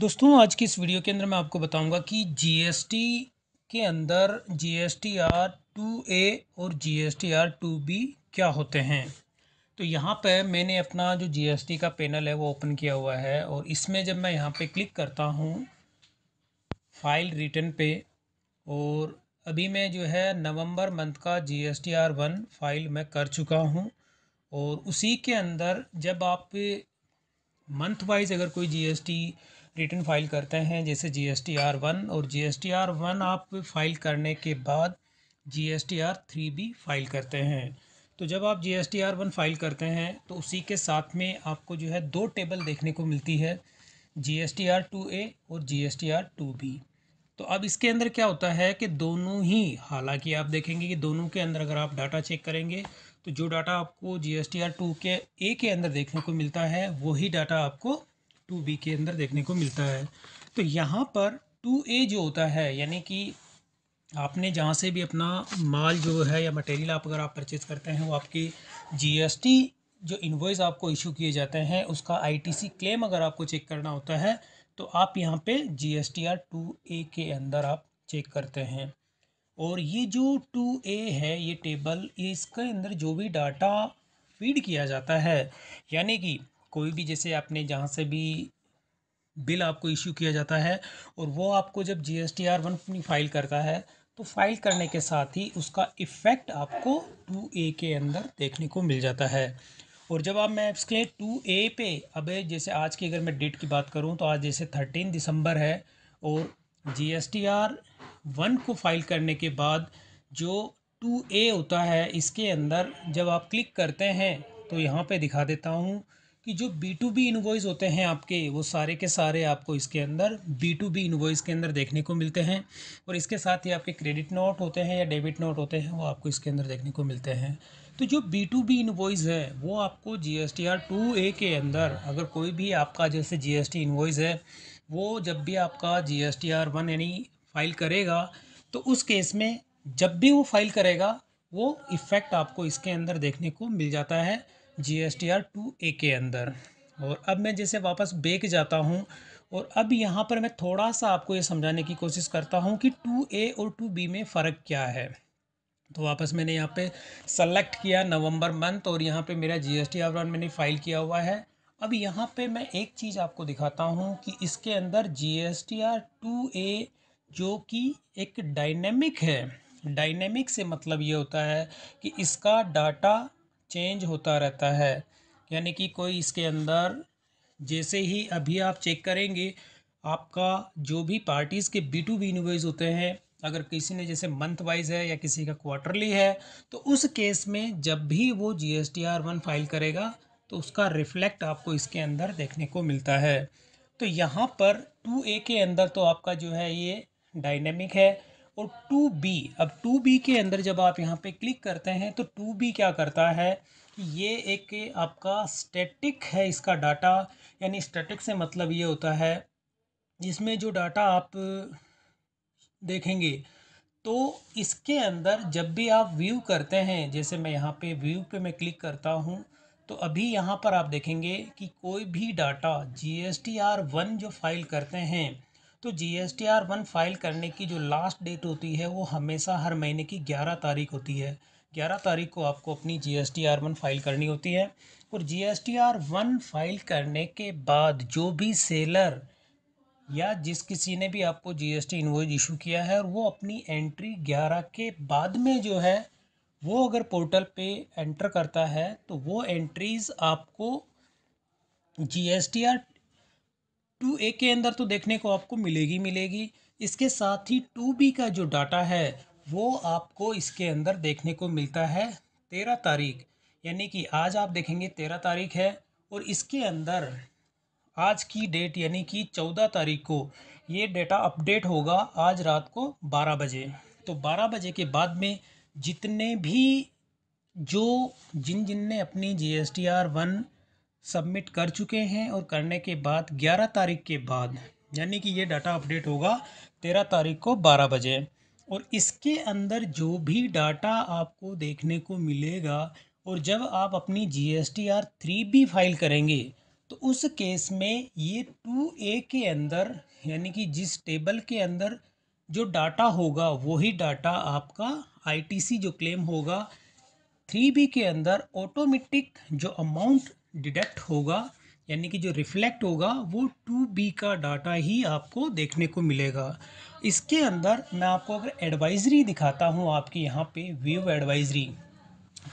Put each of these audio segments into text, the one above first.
दोस्तों आज की इस वीडियो के अंदर मैं आपको बताऊंगा कि जीएसटी के अंदर जीएसटीआर 2A और जीएसटीआर 2B क्या होते हैं। तो यहाँ पे मैंने अपना जो जीएसटी का पैनल है वो ओपन किया हुआ है और इसमें जब मैं यहाँ पे क्लिक करता हूँ फाइल रिटर्न पे, और अभी मैं जो है नवंबर मंथ का GSTR 1 फाइल मैं कर चुका हूँ। और उसी के अंदर जब आप मंथ वाइज अगर कोई जीएसटी रिटर्न फाइल करते हैं, जैसे GSTR 1, और GSTR 1 आप फाइल करने के बाद GSTR 3 भी फाइल करते हैं। तो जब आप GSTR 1 फाइल करते हैं तो उसी के साथ में आपको जो है दो टेबल देखने को मिलती है, GSTR 2A और GSTR 2B। तो अब इसके अंदर क्या होता है कि दोनों ही, हालांकि आप देखेंगे कि दोनों के अंदर अगर आप डाटा चेक करेंगे तो जो डाटा आपको GSTR 2 के ए के अंदर देखने को मिलता है वही डाटा आपको 2B के अंदर देखने को मिलता है। तो यहाँ पर 2A जो होता है, यानी कि आपने जहाँ से भी अपना माल जो है या मटेरियल अगर आप परचेज़ करते हैं वो आपकी जीएसटी जो इनवॉइस आपको इशू किए जाते हैं उसका आईटीसी क्लेम अगर आपको चेक करना होता है तो आप यहाँ पे GSTR 2A के अंदर आप चेक करते हैं। और ये जो 2A है ये टेबल, ये इसके अंदर जो भी डाटा फीड किया जाता है, यानी कि कोई भी जैसे आपने जहाँ से भी बिल आपको इशू किया जाता है और वो आपको जब GSTR 1 अपनी फाइल करता है तो फाइल करने के साथ ही उसका इफ़ेक्ट आपको 2A के अंदर देखने को मिल जाता है। और जब आप मैं इसके 2A पे, अब जैसे आज की अगर मैं डेट की बात करूं तो आज जैसे 13 दिसंबर है, और GSTR 1 को फाइल करने के बाद जो 2A होता है इसके अंदर जब आप क्लिक करते हैं तो यहाँ पे दिखा देता हूँ कि जो B2B इनवॉइस होते हैं आपके, वो सारे के सारे आपको इसके अंदर B2B इनवॉइस के अंदर देखने को मिलते हैं। और इसके साथ ही आपके क्रेडिट नोट होते हैं या डेबिट नोट होते हैं वो आपको इसके अंदर देखने को मिलते हैं। तो जो B2B इनवॉइस है वो आपको GSTR 2A के अंदर, अगर कोई भी आपका जैसे GST इनवॉइस है वो जब भी आपका GSTR 1 यानी फाइल करेगा तो उस केस में जब भी वो फाइल करेगा वो इफ़ेक्ट आपको इसके अंदर देखने को मिल जाता है GSTR 2A के अंदर। और अब मैं जैसे वापस बैक जाता हूँ और अब यहाँ पर मैं थोड़ा सा आपको ये समझाने की कोशिश करता हूँ कि 2A और 2B में फ़र्क क्या है। तो वापस मैंने यहाँ पे सेलेक्ट किया नवंबर मंथ और यहाँ पे मेरा GSTR 1 मैंने फ़ाइल किया हुआ है। अब यहाँ पे मैं एक चीज़ आपको दिखाता हूँ कि इसके अंदर GSTR 2A जो कि एक डायनेमिक है। डायनेमिक से मतलब ये होता है कि इसका डाटा चेंज होता रहता है, यानी कि कोई इसके अंदर जैसे ही अभी आप चेक करेंगे आपका जो भी पार्टीज़ के B2B इनवॉइस होते हैं, अगर किसी ने जैसे मंथ वाइज है या किसी का क्वार्टरली है तो उस केस में जब भी वो GSTR 1 फाइल करेगा तो उसका रिफ्लेक्ट आपको इसके अंदर देखने को मिलता है। तो यहाँ पर 2A के अंदर तो आपका जो है ये डायनेमिक है, और 2B, अब 2B के अंदर जब आप यहाँ पे क्लिक करते हैं तो 2B क्या करता है कि ये एक आपका स्टैटिक है इसका डाटा, यानी स्टैटिक से मतलब ये होता है जिसमें जो डाटा आप देखेंगे तो इसके अंदर जब भी आप व्यू करते हैं, जैसे मैं यहाँ पे व्यू पे मैं क्लिक करता हूँ तो अभी यहाँ पर आप देखेंगे कि कोई भी डाटा GSTR 1 जो फाइल करते हैं तो GSTR 1 फाइल करने की जो लास्ट डेट होती है वो हमेशा हर महीने की 11 तारीख होती है। 11 तारीख को आपको अपनी GSTR 1 फाइल करनी होती है। और GSTR 1 फाइल करने के बाद जो भी सेलर या जिस किसी ने भी आपको जीएसटी इनवॉइस इशू किया है और वो अपनी एंट्री 11 के बाद में जो है वो अगर पोर्टल पे एंटर करता है तो वो एंट्रीज आपको GSTR 2A के अंदर तो देखने को आपको मिलेगी मिलेगी। इसके साथ ही 2B का जो डाटा है वो आपको इसके अंदर देखने को मिलता है 13 तारीख, यानी कि आज आप देखेंगे 13 तारीख है और इसके अंदर आज की डेट यानी कि 14 तारीख को ये डेटा अपडेट होगा आज रात को 12 बजे। तो 12 बजे के बाद में जितने भी जो जिन जिन ने अपनी GSTR 1 सबमिट कर चुके हैं और करने के बाद 11 तारीख के बाद, यानी कि ये डाटा अपडेट होगा 13 तारीख को 12 बजे। और इसके अंदर जो भी डाटा आपको देखने को मिलेगा और जब आप अपनी GSTR 3 भी फाइल करेंगे तो उस केस में ये 2A के अंदर यानी कि जिस टेबल के अंदर जो डाटा होगा वही डाटा आपका आईटीसी जो क्लेम होगा 3B के अंदर ऑटोमेटिक जो अमाउंट डिडक्ट होगा यानी कि जो रिफ्लेक्ट होगा वो 2B का डाटा ही आपको देखने को मिलेगा। इसके अंदर मैं आपको अगर एडवाइजरी दिखाता हूँ आपकी यहाँ पे व्यू एडवाइजरी,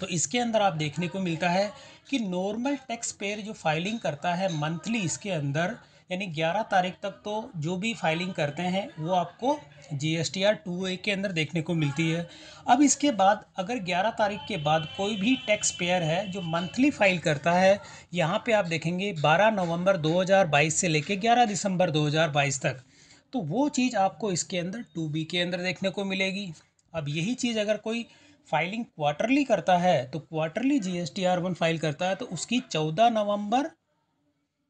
तो इसके अंदर आप देखने को मिलता है कि नॉर्मल टैक्स पेयर जो फाइलिंग करता है मंथली इसके अंदर यानी 11 तारीख तक तो जो भी फाइलिंग करते हैं वो आपको GSTR 2A के अंदर देखने को मिलती है। अब इसके बाद अगर 11 तारीख के बाद कोई भी टैक्स पेयर है जो मंथली फाइल करता है, यहाँ पे आप देखेंगे 12 नवंबर 2022 से लेके 11 दिसंबर 2022 तक, तो वो चीज़ आपको इसके अंदर 2B के अंदर देखने को मिलेगी। अब यही चीज़ अगर कोई फाइलिंग क्वार्टरली करता है तो क्वार्टरली GSTR 1 फाइल करता है तो उसकी 14 नवंबर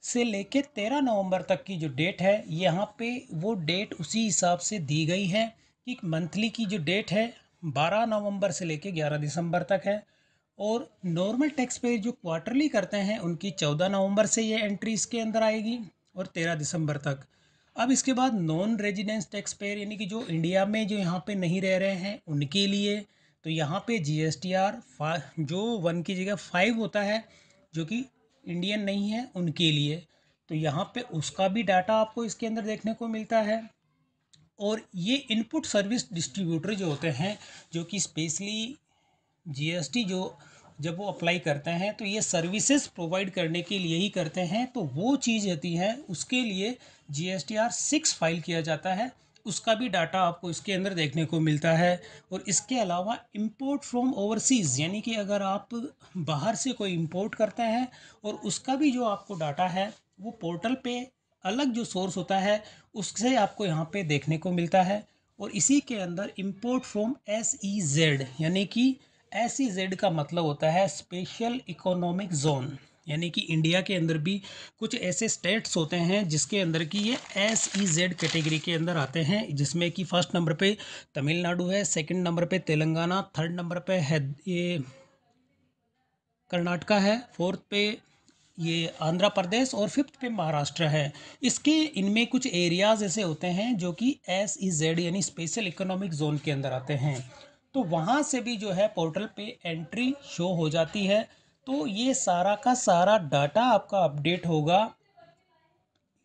से लेके 13 नवंबर तक की जो डेट है यहाँ पे वो डेट उसी हिसाब से दी गई है कि मंथली की जो डेट है 12 नवंबर से लेके 11 दिसंबर तक है, और नॉर्मल टैक्स पे जो क्वार्टरली करते हैं उनकी 14 नवंबर से ये एंट्री इसके अंदर आएगी और 13 दिसंबर तक। अब इसके बाद नॉन रेजिडेंस टैक्स पेयर यानी कि जो इंडिया में जो यहाँ पे नहीं रह रहे हैं उनके लिए, तो यहाँ पे GSTR जो 1 की जगह 5 होता है जो कि इंडियन नहीं है उनके लिए, तो यहाँ पे उसका भी डाटा आपको इसके अंदर देखने को मिलता है। और ये इनपुट सर्विस डिस्ट्रीब्यूटर जो होते हैं जो कि स्पेशली GST जो जब वो अप्लाई करते हैं तो ये सर्विसेज प्रोवाइड करने के लिए ही करते हैं, तो वो चीज़ होती है उसके लिए GSTR 6 फाइल किया जाता है, उसका भी डाटा आपको इसके अंदर देखने को मिलता है। और इसके अलावा इंपोर्ट फ्रॉम ओवरसीज़ यानी कि अगर आप बाहर से कोई इंपोर्ट करते हैं और उसका भी जो आपको डाटा है वो पोर्टल पे अलग जो सोर्स होता है उससे आपको यहाँ पे देखने को मिलता है। और इसी के अंदर इंपोर्ट फ्रॉम SEZ यानी कि SEZ का मतलब होता है स्पेशल इकोनॉमिक जोन, यानी कि इंडिया के अंदर भी कुछ ऐसे स्टेट्स होते हैं जिसके अंदर की ये SEZ कैटेगरी के अंदर आते हैं, जिसमें कि फर्स्ट नंबर पे तमिलनाडु है, सेकंड नंबर पे तेलंगाना, थर्ड नंबर पे है ये कर्नाटका है, फोर्थ पे ये आंध्र प्रदेश और फिफ्थ पे महाराष्ट्र है। इसके इनमें कुछ एरियाज़ ऐसे होते हैं जो कि SEZ यानी स्पेशल इकोनॉमिक जोन के अंदर आते हैं, तो वहाँ से भी जो है पोर्टल पे एंट्री शो हो जाती है। तो ये सारा का सारा डाटा आपका अपडेट होगा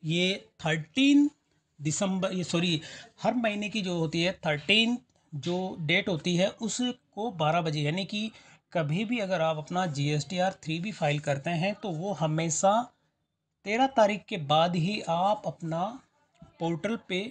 ये 13 दिसंबर, ये सॉरी हर महीने की जो होती है 13 जो डेट होती है उसको 12 बजे, यानी कि कभी भी अगर आप अपना GSTR 3 भी फाइल करते हैं तो वो हमेशा 13 तारीख के बाद ही आप अपना पोर्टल पे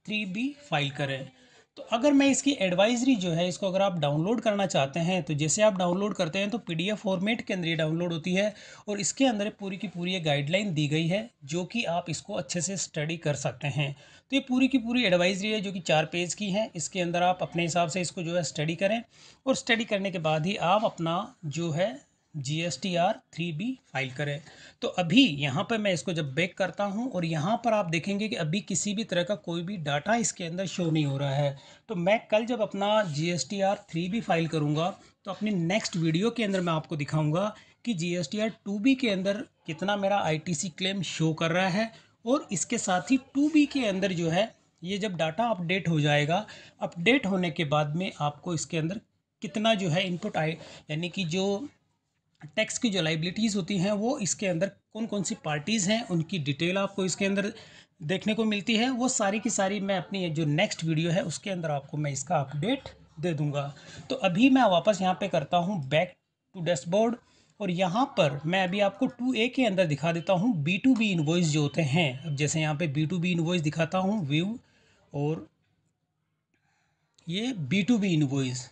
3B फाइल करें। तो अगर मैं इसकी एडवाइजरी जो है इसको अगर आप डाउनलोड करना चाहते हैं तो जैसे आप डाउनलोड करते हैं तो PDF फॉर्मेट के अंदर ये डाउनलोड होती है और इसके अंदर पूरी की पूरी ये गाइडलाइन दी गई है जो कि आप इसको अच्छे से स्टडी कर सकते हैं। तो ये पूरी की पूरी एडवाइजरी है जो कि 4 पेज की है, इसके अंदर आप अपने हिसाब से इसको जो है स्टडी करें और स्टडी करने के बाद ही आप अपना जो है GSTR 3B फाइल करें। तो अभी यहाँ पर मैं इसको जब बैक करता हूँ और यहाँ पर आप देखेंगे कि अभी किसी भी तरह का कोई भी डाटा इसके अंदर शो नहीं हो रहा है। तो मैं कल जब अपना GSTR 3B फाइल करूँगा तो अपनी नेक्स्ट वीडियो के अंदर मैं आपको दिखाऊँगा कि GSTR 2B के अंदर कितना मेरा ITC क्लेम शो कर रहा है, और इसके साथ ही 2B के अंदर जो है ये जब डाटा अपडेट हो जाएगा, अपडेट होने के बाद में आपको इसके अंदर कितना जो है इनपुट आए यानी कि जो टैक्स की जो लाइबिलिटीज़ होती हैं वो इसके अंदर कौन कौन सी पार्टीज़ हैं उनकी डिटेल आपको इसके अंदर देखने को मिलती है, वो सारी की सारी मैं अपनी जो नेक्स्ट वीडियो है उसके अंदर आपको मैं इसका अपडेट दे दूंगा। तो अभी मैं वापस यहाँ पे करता हूँ बैक टू डैशबोर्ड, और यहाँ पर मैं अभी आपको 2A के अंदर दिखा देता हूँ B2B इनवॉइस जो होते हैं। अब जैसे यहाँ पे B2B इनवॉइस दिखाता हूँ व्यू, और ये B2B इनवॉइस,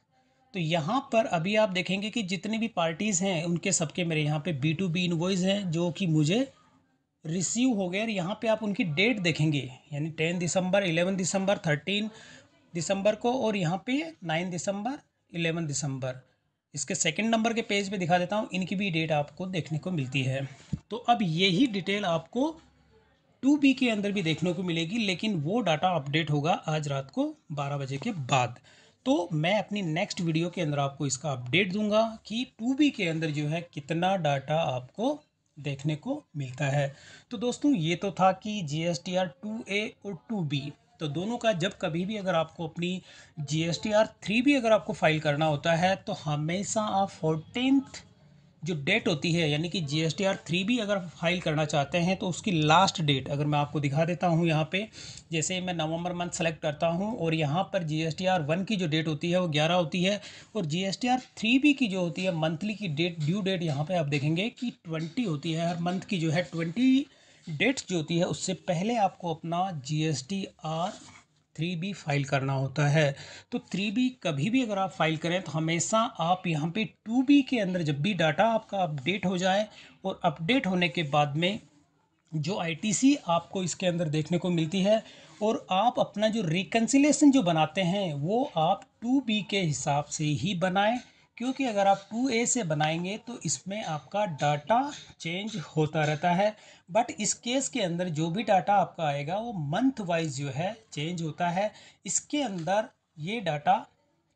तो यहाँ पर अभी आप देखेंगे कि जितनी भी पार्टीज़ हैं उनके सबके मेरे यहाँ पे B2B इनवॉइस हैं जो कि मुझे रिसीव हो गए, और यहाँ पे आप उनकी डेट देखेंगे यानी 10 दिसंबर, 11 दिसंबर, 13 दिसंबर को, और यहाँ पे 9 दिसंबर, 11 दिसंबर। इसके सेकंड नंबर के पेज पे दिखा देता हूँ, इनकी भी डेट आपको देखने को मिलती है। तो अब यही डिटेल आपको 2B के अंदर भी देखने को मिलेगी, लेकिन वो डाटा अपडेट होगा आज रात को 12 बजे के बाद। तो मैं अपनी नेक्स्ट वीडियो के अंदर आपको इसका अपडेट दूंगा कि 2B के अंदर जो है कितना डाटा आपको देखने को मिलता है। तो दोस्तों ये तो था कि GSTR 2A और 2B, तो दोनों का जब कभी भी अगर आपको अपनी GSTR 3B अगर आपको फाइल करना होता है तो हमेशा आप 14th जो डेट होती है, यानी कि GSTR 3B अगर फाइल करना चाहते हैं तो उसकी लास्ट डेट अगर मैं आपको दिखा देता हूं यहाँ पे, जैसे मैं नवंबर मंथ सेलेक्ट करता हूं और यहाँ पर GSTR 1 की जो डेट होती है वो 11 होती है, और GSTR 3B की जो होती है मंथली की डेट, ड्यू डेट यहाँ पे आप देखेंगे कि 20 होती है। हर मंथ की जो है 20 डेट्स जो होती है उससे पहले आपको अपना GSTR 3B फाइल करना होता है। तो 3B कभी भी अगर आप फाइल करें तो हमेशा आप यहाँ पे 2B के अंदर जब भी डाटा आपका अपडेट हो जाए, और अपडेट होने के बाद में जो ITC आपको इसके अंदर देखने को मिलती है, और आप अपना जो रिकन्सिलेशन जो बनाते हैं वो आप 2B के हिसाब से ही बनाएं, क्योंकि अगर आप 2A से बनाएंगे तो इसमें आपका डाटा चेंज होता रहता है। बट इस केस के अंदर जो भी डाटा आपका आएगा वो मंथ वाइज जो है चेंज होता है। इसके अंदर ये डाटा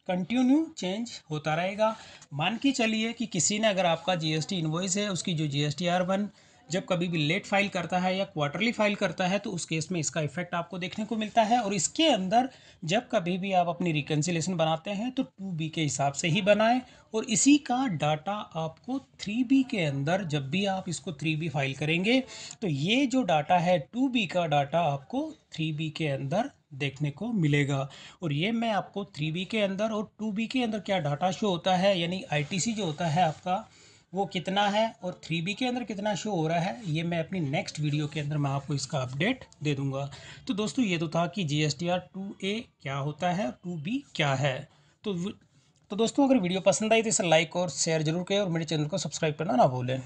कंटिन्यू चेंज होता रहेगा। मान के चलिए कि किसी ने अगर आपका GST इनवॉइस है, उसकी जो GSTR 1 जब कभी भी लेट फाइल करता है या क्वार्टरली फाइल करता है तो उस केस में इसका इफेक्ट आपको देखने को मिलता है। और इसके अंदर जब कभी भी आप अपनी रिकन्सिलेशन बनाते हैं तो 2B के हिसाब से ही बनाएं, और इसी का डाटा आपको 3B के अंदर जब भी आप इसको 3B फाइल करेंगे तो ये जो डाटा है 2B का डाटा आपको 3B के अंदर देखने को मिलेगा। और ये मैं आपको 3B के अंदर और 2B के अंदर क्या डाटा शो होता है, यानी ITC जो होता है आपका वो कितना है और 3B के अंदर कितना शो हो रहा है, ये मैं अपनी नेक्स्ट वीडियो के अंदर मैं आपको इसका अपडेट दे दूंगा। तो दोस्तों ये तो था कि GSTR 2A क्या होता है, 2B क्या है। तो तो दोस्तों अगर वीडियो पसंद आई तो इसे लाइक और शेयर जरूर करें और मेरे चैनल को सब्सक्राइब करना ना भूलें।